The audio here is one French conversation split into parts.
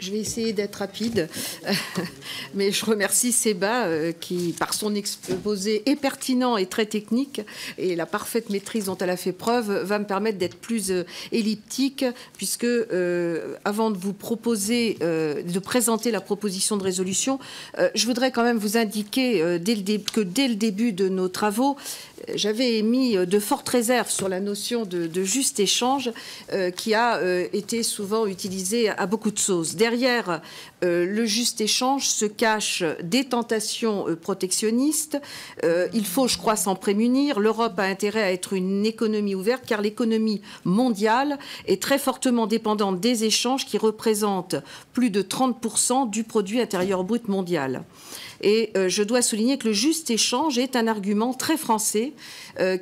Je vais essayer d'être rapide, mais je remercie Séba qui, par son exposé, est pertinent et très technique, et la parfaite maîtrise dont elle a fait preuve va me permettre d'être plus elliptique, puisque avant de vous proposer, de présenter la proposition de résolution, je voudrais quand même vous indiquer que dès le début de nos travaux, j'avais émis de fortes réserves sur la notion de juste échange qui a été souvent utilisée à beaucoup de sauces. Derrière le juste échange se cachent des tentations protectionnistes. Il faut, je crois, s'en prémunir. L'Europe a intérêt à être une économie ouverte car l'économie mondiale est très fortement dépendante des échanges qui représentent plus de 30% du produit intérieur brut mondial. Et je dois souligner que le juste échange est un argument très français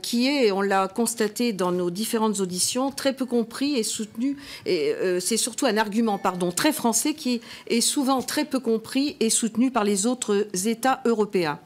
qui est, on l'a constaté dans nos différentes auditions, très peu compris et soutenu. Et c'est surtout un argument, très français qui est souvent très peu compris et soutenu par les autres États européens.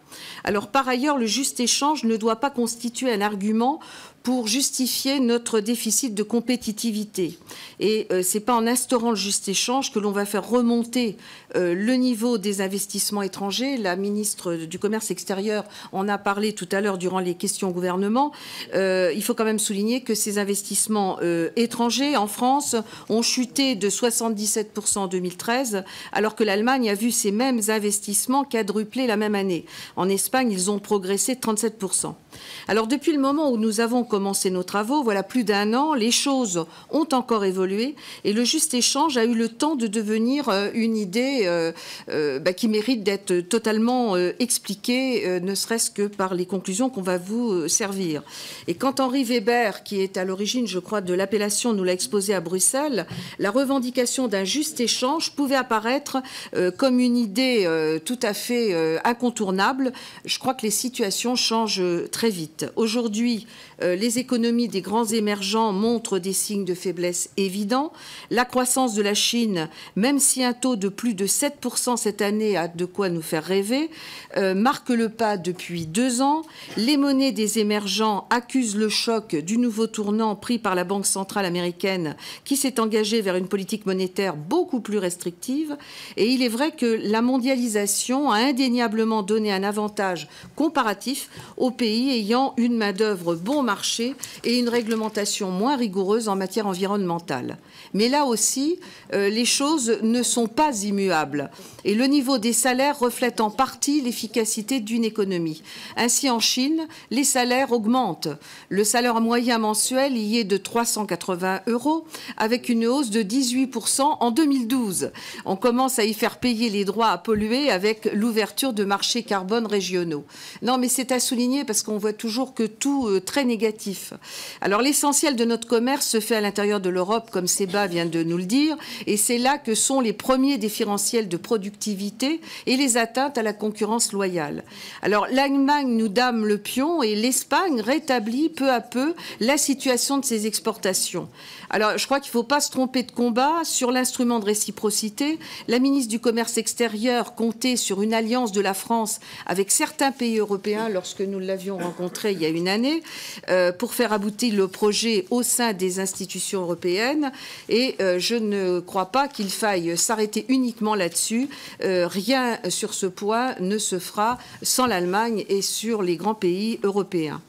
Alors, par ailleurs, le juste échange ne doit pas constituer un argument pour justifier notre déficit de compétitivité. Et ce n'est pas en instaurant le juste échange que l'on va faire remonter le niveau des investissements étrangers. La ministre du Commerce extérieur en a parlé tout à l'heure durant les questions au gouvernement. Il faut quand même souligner que ces investissements étrangers en France ont chuté de 77% en 2013, alors que l'Allemagne a vu ces mêmes investissements quadrupler la même année. En Espagne, ils ont progressé de 37%. Alors, depuis le moment où nous avons commencé nos travaux, voilà plus d'un an, les choses ont encore évolué et le juste échange a eu le temps de devenir une idée qui mérite d'être totalement expliquée, ne serait-ce que par les conclusions qu'on va vous servir. Et quand Henri Weber, qui est à l'origine, je crois, de l'appellation, nous l'a exposé à Bruxelles, la revendication d'un juste échange pouvait apparaître comme une idée tout à fait incontournable. Je crois que les situations changent très vite. Aujourd'hui, les économies des grands émergents montrent des signes de faiblesse évidents. La croissance de la Chine, même si un taux de plus de 7% cette année a de quoi nous faire rêver, marque le pas depuis 2 ans. Les monnaies des émergents accusent le choc du nouveau tournant pris par la Banque centrale américaine qui s'est engagée vers une politique monétaire beaucoup plus restrictive. Et il est vrai que la mondialisation a indéniablement donné un avantage comparatif aux pays ayant une main-d'œuvre bon marché et une réglementation moins rigoureuse en matière environnementale. Mais là aussi, les choses ne sont pas immuables. Et le niveau des salaires reflète en partie l'efficacité d'une économie. Ainsi, en Chine, les salaires augmentent. Le salaire moyen mensuel y est de 380 €, avec une hausse de 18% en 2012. On commence à y faire payer les droits à polluer avec l'ouverture de marchés carbone régionaux. Non, mais c'est à souligner parce qu'on voit toujours que tout très négatif. Alors, l'essentiel de notre commerce se fait à l'intérieur de l'Europe, comme Séba vient de nous le dire, et c'est là que sont les premiers différentiels de productivité et les atteintes à la concurrence loyale. Alors, l'Allemagne nous dame le pion et l'Espagne rétablit peu à peu la situation de ses exportations. Alors, je crois qu'il ne faut pas se tromper de combat. Sur l'instrument de réciprocité, la ministre du Commerce extérieur comptait sur une alliance de la France avec certains pays européens lorsque nous l'avions rencontré il y a une année pour faire aboutir le projet au sein des institutions européennes. Et je ne crois pas qu'il faille s'arrêter uniquement là-dessus. Rien sur ce point ne se fera sans l'Allemagne et sur les grands pays européens.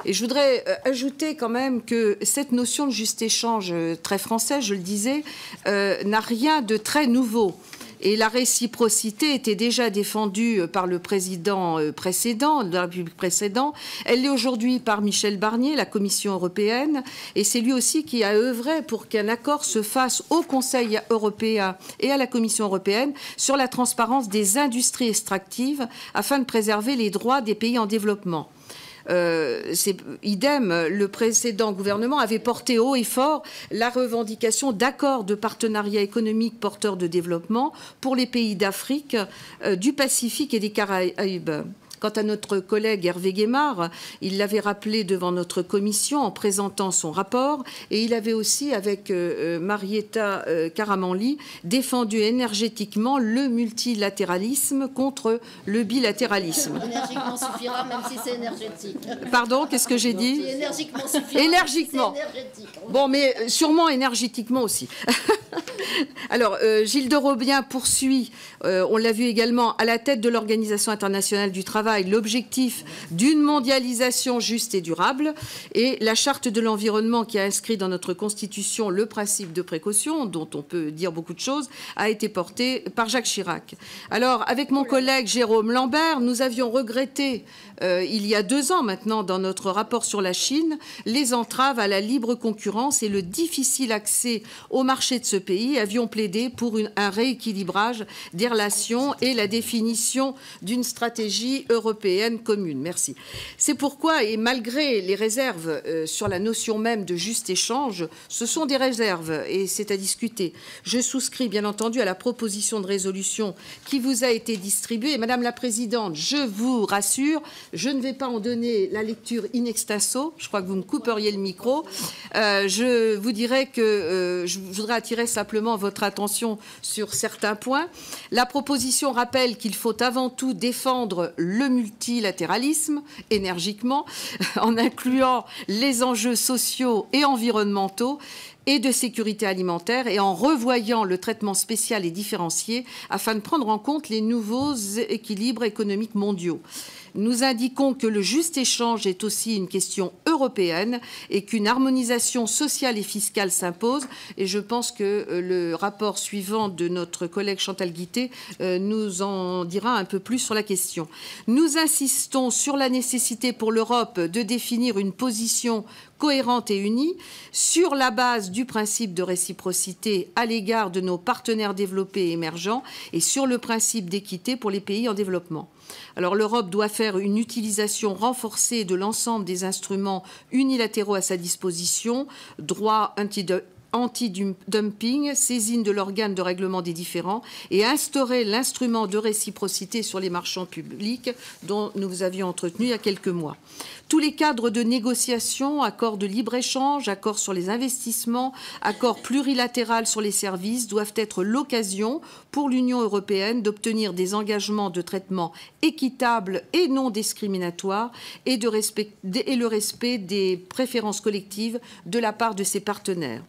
Et je voudrais ajouter quand même que cette notion de juste échange très française, je le disais, n'a rien de très nouveau. Et la réciprocité était déjà défendue par le président précédent, de la République précédente. Elle l'est aujourd'hui par Michel Barnier, la Commission européenne. Et c'est lui aussi qui a œuvré pour qu'un accord se fasse au Conseil européen et à la Commission européenne sur la transparence des industries extractives afin de préserver les droits des pays en développement. C'est idem, le précédent gouvernement avait porté haut et fort la revendication d'accords de partenariat économique porteurs de développement pour les pays d'Afrique, du Pacifique et des Caraïbes. Quant à notre collègue Hervé Guémard, il l'avait rappelé devant notre commission en présentant son rapport et il avait aussi, avec Marietta Karamanli, défendu énergétiquement le multilatéralisme contre le bilatéralisme. Énergiquement suffira, même si c'est énergétique. Pardon, qu'est-ce que j'ai dit? Énergiquement suffira, énergiquement. même si c'est énergétique. Bon, mais sûrement énergétiquement aussi. Alors, Gilles de Robien poursuit, on l'a vu également, à la tête de l'Organisation internationale du travail, l'objectif d'une mondialisation juste et durable, et la charte de l'environnement qui a inscrit dans notre Constitution le principe de précaution, dont on peut dire beaucoup de choses, a été portée par Jacques Chirac. Alors, avec mon collègue Jérôme Lambert, nous avions regretté, il y a 2 ans maintenant, dans notre rapport sur la Chine, les entraves à la libre concurrence et le difficile accès au marché de ce pays. Avions plaidé pour un rééquilibrage des relations et la définition d'une stratégie européenne commune. Merci. C'est pourquoi, et malgré les réserves sur la notion même de juste échange, ce sont des réserves et c'est à discuter. Je souscris bien entendu à la proposition de résolution qui vous a été distribuée. Madame la Présidente, je vous rassure, je ne vais pas en donner la lecture in extenso. Je crois que vous me couperiez le micro. Je vous dirais que je voudrais attirer simplement votre attention sur certains points. La proposition rappelle qu'il faut avant tout défendre le multilatéralisme énergiquement, en incluant les enjeux sociaux et environnementaux et de sécurité alimentaire et en revoyant le traitement spécial et différencié afin de prendre en compte les nouveaux équilibres économiques mondiaux. Nous indiquons que le juste échange est aussi une question européenne et qu'une harmonisation sociale et fiscale s'impose. Et je pense que le rapport suivant de notre collègue Chantal Guittet nous en dira un peu plus sur la question. Nous insistons sur la nécessité pour l'Europe de définir une position cohérente et unie sur la base du principe de réciprocité à l'égard de nos partenaires développés et émergents et sur le principe d'équité pour les pays en développement. Alors l'Europe doit faire une utilisation renforcée de l'ensemble des instruments unilatéraux à sa disposition, droit anti-dumping, saisine de l'organe de règlement des différends et instaurer l'instrument de réciprocité sur les marchands publics dont nous vous avions entretenu il y a quelques mois. Tous les cadres de négociation, accords de libre-échange, accords sur les investissements, accords plurilatéraux sur les services doivent être l'occasion pour l'Union européenne d'obtenir des engagements de traitement équitable et non discriminatoire et le respect des préférences collectives de la part de ses partenaires.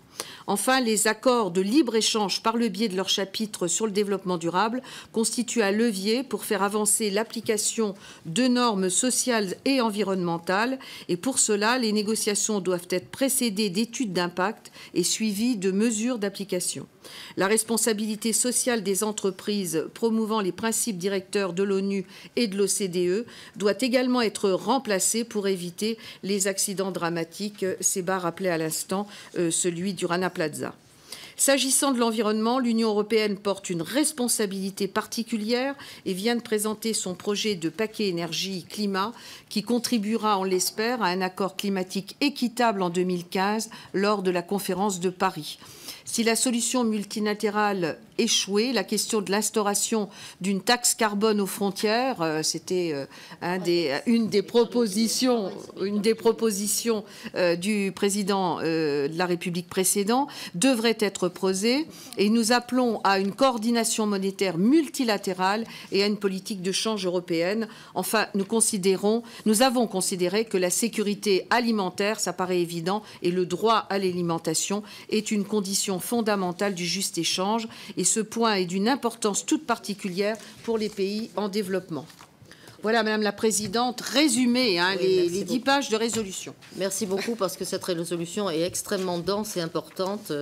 Enfin, les accords de libre-échange par le biais de leur chapitre sur le développement durable constituent un levier pour faire avancer l'application de normes sociales et environnementales. Et pour cela, les négociations doivent être précédées d'études d'impact et suivies de mesures d'application. La responsabilité sociale des entreprises promouvant les principes directeurs de l'ONU et de l'OCDE doit également être remplacée pour éviter les accidents dramatiques. Séba rappelait à l'instant celui du Rana Plaza. S'agissant de l'environnement, l'Union européenne porte une responsabilité particulière et vient de présenter son projet de paquet énergie-climat qui contribuera, on l'espère, à un accord climatique équitable en 2015 lors de la conférence de Paris. Si la solution multilatérale échouait, la question de l'instauration d'une taxe carbone aux frontières, c'était une des propositions du président de la République précédent, devrait être posée et nous appelons à une coordination monétaire multilatérale et à une politique de change européenne. Enfin, nous avons considéré que la sécurité alimentaire, ça paraît évident, et le droit à l'alimentation est une condition fondamentale du juste échange et ce point est d'une importance toute particulière pour les pays en développement. Voilà, Madame la Présidente, résumé les 10 pages de résolution. Merci beaucoup parce que cette résolution est extrêmement dense et importante.